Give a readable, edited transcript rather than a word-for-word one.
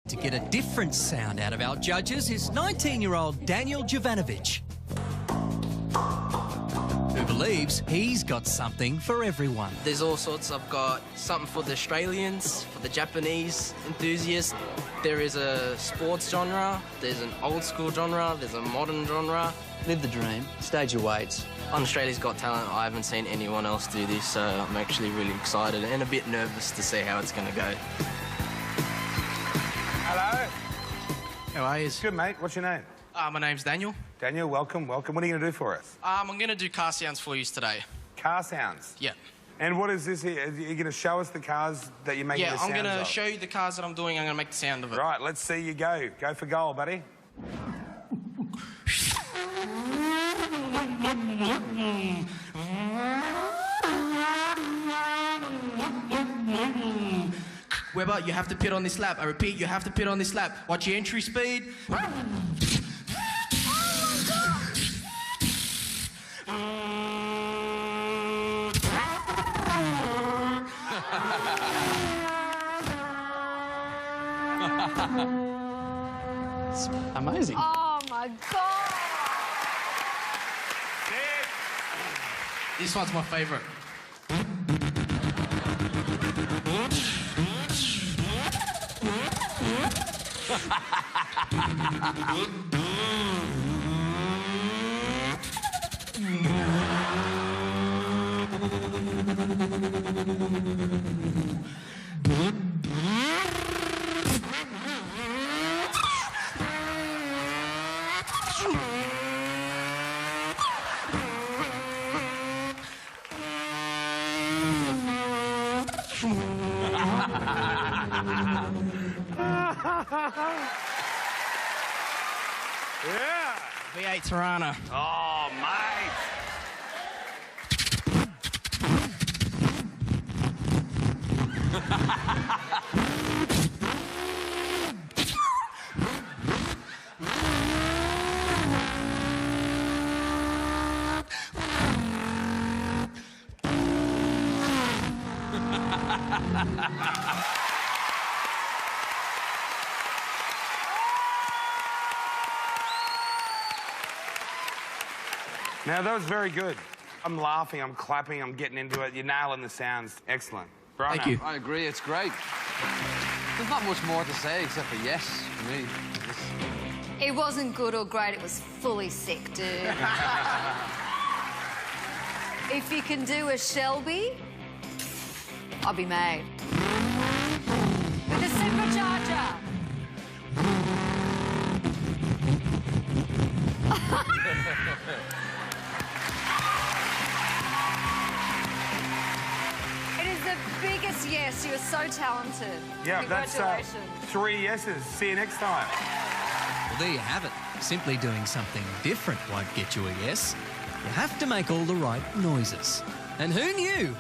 To get a different sound out of our judges is 19-year-old Daniel Jovanovic, who believes he's got something for everyone. There's all sorts. I've got something for the Australians, for the Japanese enthusiasts. There is a sports genre, there's an old school genre, there's a modern genre. Live the dream, stage your weights. On Australia's Got Talent, I haven't seen anyone else do this, so I'm actually really excited and a bit nervous to see how it's going to go. Hello. How are you? Good, mate. What's your name? My name's Daniel. Daniel, welcome, welcome. What are you going to do for us? I'm going to do car sounds for you today. Car sounds? Yeah. And what is this here? Are you going to show us the cars that you're making the sounds of? Yeah, I'm going to show you the cars that I'm doing. I'm going to make the sound of it. Right, let's see you go. Go for goal, buddy. Weber, you have to pit on this lap. I repeat, you have to pit on this lap. Watch your entry speed. It's amazing. Oh, my God. This one's my favourite. Yeah. V8 Tirana. Oh, mate. Now, that was very good. I'm laughing, I'm clapping, I'm getting into it. You're nailing the sounds. Excellent. Brian, Thank you. I agree, it's great. There's not much more to say except for yes for me. It wasn't good or great, it was fully sick, dude. If you can do a Shelby, I'll be made. With a supercharger. It is the biggest yes. You are so talented. Yeah, that's Congratulations. 3 yeses. See you next time. Well, there you have it. Simply doing something different won't get you a yes. You have to make all the right noises. And who knew?